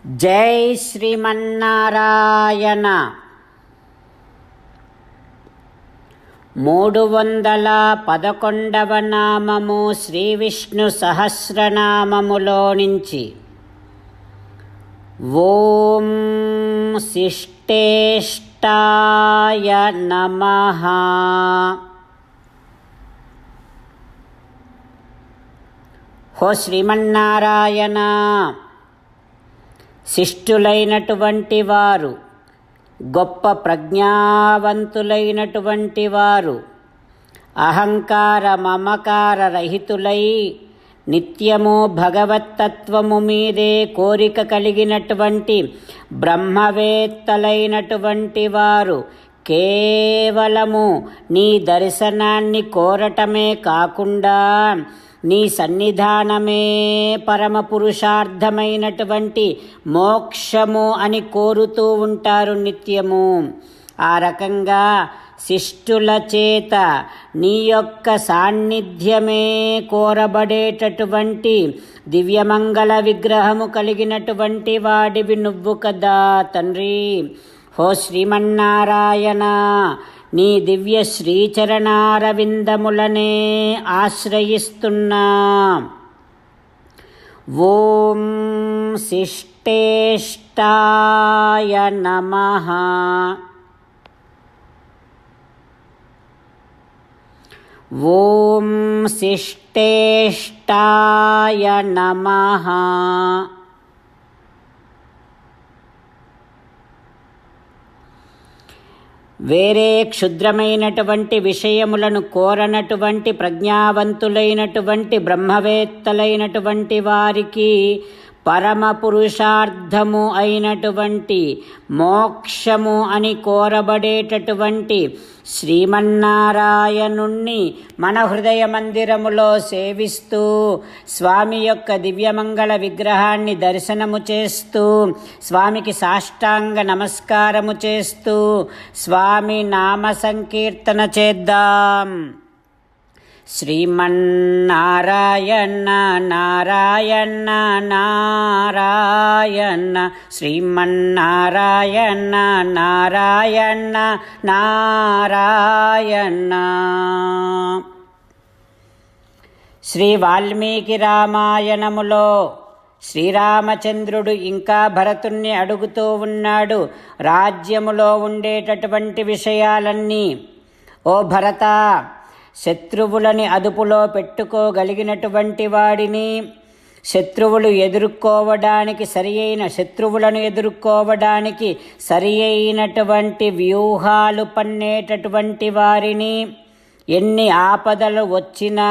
జై శ్రీమన్నారాయణ. 311వ నామము శ్రీ విష్ణు సహస్రనామములో నుంచి ఓం శిష్టేష్టాయ నమః. హో శ్రీమన్నారాయణ, శిష్టులైనటువంటి వారు, గొప్ప ప్రజ్ఞావంతులైనటువంటి వారు, అహంకార మమకార రహితులై నిత్యము భగవత్తత్వము మీదే కోరిక కలిగినటువంటి బ్రహ్మవేత్తలైనటువంటి వారు కేవలము నీ దర్శనాన్ని కోరటమే కాకుండా నీ సన్నిధానమే పరమ పురుషార్థమైనటువంటి మోక్షము అని కోరుతూ ఉంటారు నిత్యము. ఆ రకంగా శిష్టుల చేత నీ యొక్క సాన్నిధ్యమే కోరబడేటటువంటి దివ్యమంగళ విగ్రహము కలిగినటువంటి వాడివి నువ్వు కదా తండ్రి. హో శ్రీమన్నారాయణ, నీ దివ్య శ్రీచరణారవిందములనే ఆశ్రయిస్తున్నా. ఓం శిష్టేష్టాయ నమః. ఓం శిష్టేష్టాయ నమః. వేరే క్షుద్రమైనటువంటి విషయములను కోరనటువంటి ప్రజ్ఞావంతులైనటువంటి బ్రహ్మవేత్తలైనటువంటి వారికి పరమ పురుషార్థము అయినటువంటి మోక్షము అని కోరబడేటటువంటి శ్రీమన్నారాయణుణ్ణి మన హృదయ మందిరములో సేవిస్తూ స్వామి యొక్క దివ్యమంగళ విగ్రహాన్ని దర్శనము చేస్తూ స్వామికి సాష్టాంగ నమస్కారము చేస్తూ స్వామి నామ సంకీర్తన చేద్దాం. శ్రీమన్నారాయణ నారాయణ నారాయణ, శ్రీమన్నారాయణ నారాయణ నారాయణ. శ్రీ వాల్మీకి రామాయణములో శ్రీరామచంద్రుడు ఇంకా భరతుణ్ణి అడుగుతూ ఉన్నాడు రాజ్యములో ఉండేటటువంటి విషయాలన్నీ. ఓ భరత, శత్రువులని అదుపులో పెట్టుకోగలిగినటువంటి వాడిని, శత్రువులను ఎదుర్కోవడానికి సరి అయినటువంటి వ్యూహాలు పన్నేటటువంటి వారిని, ఎన్ని ఆపదలు వచ్చినా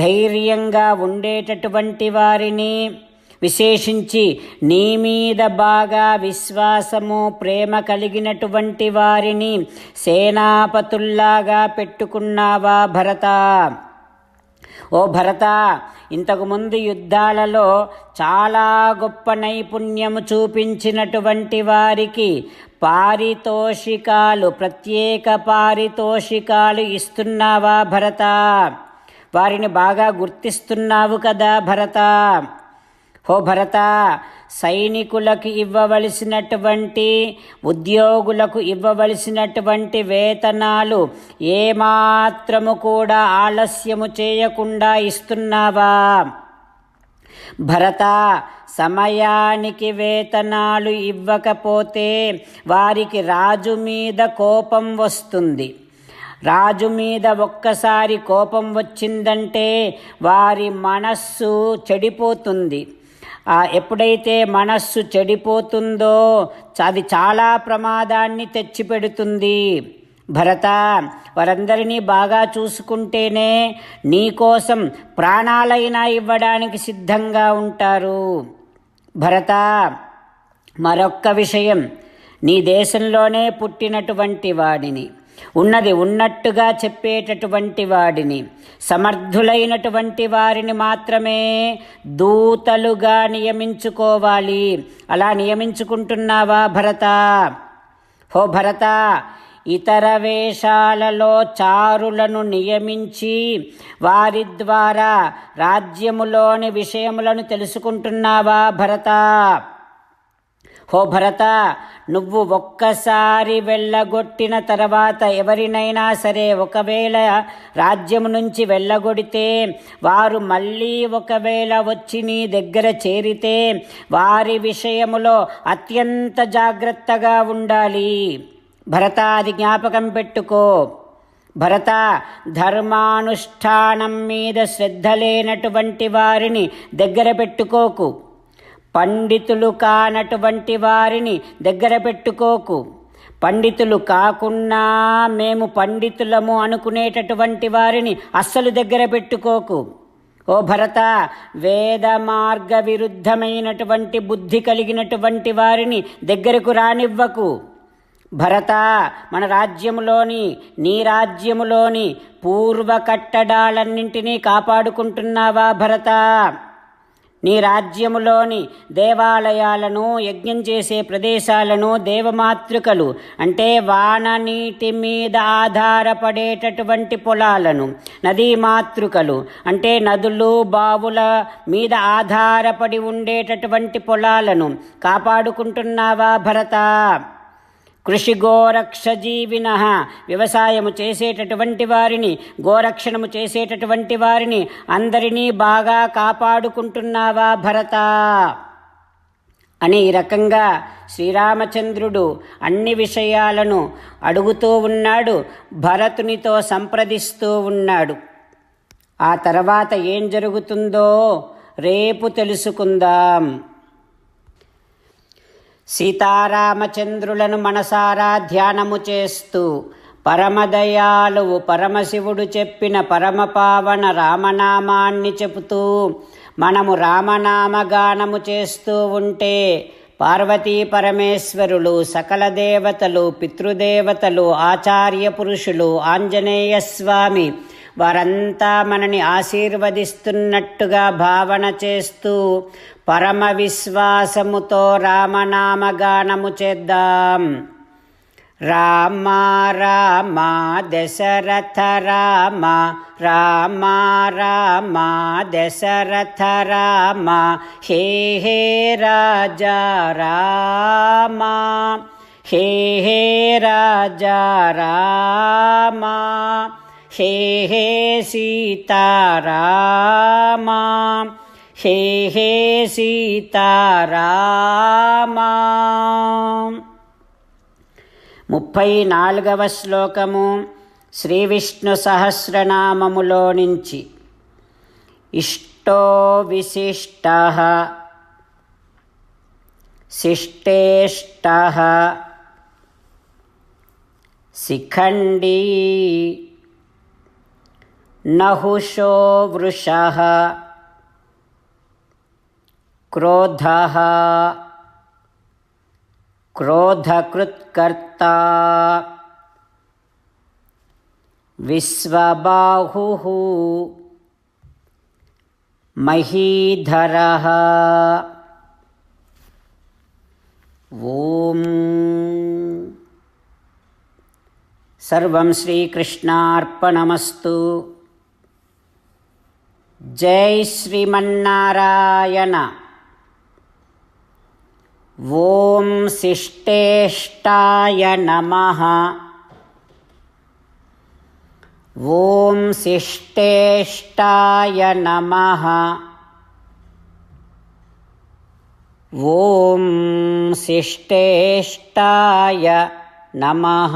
ధైర్యంగా ఉండేటటువంటి వారిని, విశేషించి నీ మీద బాగా విశ్వాసము ప్రేమ కలిగినటువంటి వారిని సేనాపతుల్లాగా పెట్టుకున్నావా భరత? ఓ భరత, ఇంతకుముందు యుద్ధాలలో చాలా గొప్ప నైపుణ్యము చూపించినటువంటి వారికి ప్రత్యేక పారితోషికాలు ఇస్తున్నావా భరత? వారిని బాగా గుర్తిస్తున్నావు కదా భరత? ఓ భరత, సైనికులకు ఇవ్వవలసినటువంటి, ఉద్యోగులకు ఇవ్వవలసినటువంటి వేతనాలు ఏమాత్రము కూడా ఆలస్యము చేయకుండా ఇస్తున్నావా భరత? సమయానికి వేతనాలు ఇవ్వకపోతే వారికి రాజు మీద కోపం వస్తుంది. రాజు మీద ఒక్కసారి కోపం వచ్చిందంటే వారి మనస్సు చెడిపోతుంది. ఎప్పుడైతే మనస్సు చెడిపోతుందో అది చాలా ప్రమాదాన్ని తెచ్చిపెడుతుంది భరత. వారందరినీ బాగా చూసుకుంటేనే నీకోసం ప్రాణాలైనా ఇవ్వడానికి సిద్ధంగా ఉంటారు భరత. మరొక్క విషయం, నీ దేశంలోనే పుట్టినటువంటి వాడిని, ఉన్నది ఉన్నట్టుగా చెప్పేటటువంటి వాడిని, సమర్థులైనటువంటి వారిని మాత్రమే దూతలుగా నియమించుకోవాలి. అలా నియమించుకుంటున్నావా భరత? హో భరత, ఇతర వేషాలలో చారులను నియమించి వారి ద్వారా రాజ్యములోని విషయములను తెలుసుకుంటున్నావా భరత? హో భరత, నువ్వు ఒక్కసారి వెళ్ళగొట్టిన తర్వాత ఎవరినైనా సరే ఒకవేళ రాజ్యం నుంచి వెళ్ళగొడితే వారు మళ్ళీ ఒకవేళ వచ్చి నీ దగ్గర చేరితే వారి విషయములో అత్యంత జాగ్రత్తగా ఉండాలి. భరత, అది జ్ఞాపకం పెట్టుకో. భరత, ధర్మానుష్ఠానం మీద శ్రద్ధ లేనటువంటి వారిని దగ్గర పెట్టుకోకు. పండితులు కానటువంటి వారిని దగ్గర పెట్టుకోకు. పండితులు కాకున్నా మేము పండితులము అనుకునేటటువంటి వారిని అస్సలు దగ్గర పెట్టుకోకు. ఓ భరత, వేద మార్గ విరుద్ధమైనటువంటి బుద్ధి కలిగినటువంటి వారిని దగ్గరకు రానివ్వకు. భరత, మన రాజ్యములోని, నీ రాజ్యములోని పూర్వ కట్టడాలన్నింటినీ కాపాడుకుంటున్నావా భరత? నీ రాజ్యములోని దేవాలయాలను, యజ్ఞం చేసే ప్రదేశాలను, దేవమాతృకలు అంటే వాన నీటి మీద ఆధారపడేటటువంటి పొలాలను, నదీ మాతృకలు అంటే నదులు, బావుల మీద ఆధారపడి ఉండేటటువంటి పొలాలను కాపాడుకుంటున్నావా భరత? కృషి గోరక్ష జీవిన, వ్యవసాయము చేసేటటువంటి వారిని, గోరక్షణము చేసేటటువంటి వారిని అందరినీ బాగా కాపాడుకుంటున్నావా భరత అని ఈ రకంగా శ్రీరామచంద్రుడు అన్ని విషయాలను అడుగుతూ ఉన్నాడు, భరతునితో సంప్రదిస్తూ ఉన్నాడు. ఆ తర్వాత ఏం జరుగుతుందో రేపు తెలుసుకుందాం. సీతారామచంద్రులను మనసారా ధ్యానము చేస్తూ పరమదయాళువు పరమశివుడు చెప్పిన పరమపావన రామనామాన్ని చెబుతూ మనము రామనామగానము చేస్తూ ఉంటే పార్వతీ పరమేశ్వరులు, సకల దేవతలు, పితృదేవతలు, ఆచార్య పురుషులు, ఆంజనేయ స్వామి వారంతా మనని ఆశీర్వదిస్తున్నట్టుగా భావన చేస్తూ పరమ విశ్వాసముతో రామనామగానము చేద్దాం. రామ రామ దశరథ రామ, రామ రామ దశరథ రామ, హే హే రాజా రామ, హే హే రాజా రామ, హే హే సీతారామ, హే హే సీతారామ. 34వ శ్లోకము శ్రీ విష్ణు సహస్రనామములో నుంచి. ఇష్టో విశిష్టః శిష్టేష్టః శిఖండీ నహుషో వృషః క్రోధః క్రోధకృత్కర్తా విశ్వబాహుః మహీధరః. ఓం సర్వం శ్రీకృష్ణార్పణమస్తు. జై శ్రీమన్నారాయణ. ఓం శిష్టేష్టాయ నమః. ఓం శిష్టేష్టాయ నమః. ఓం శిష్టేష్టాయ నమః.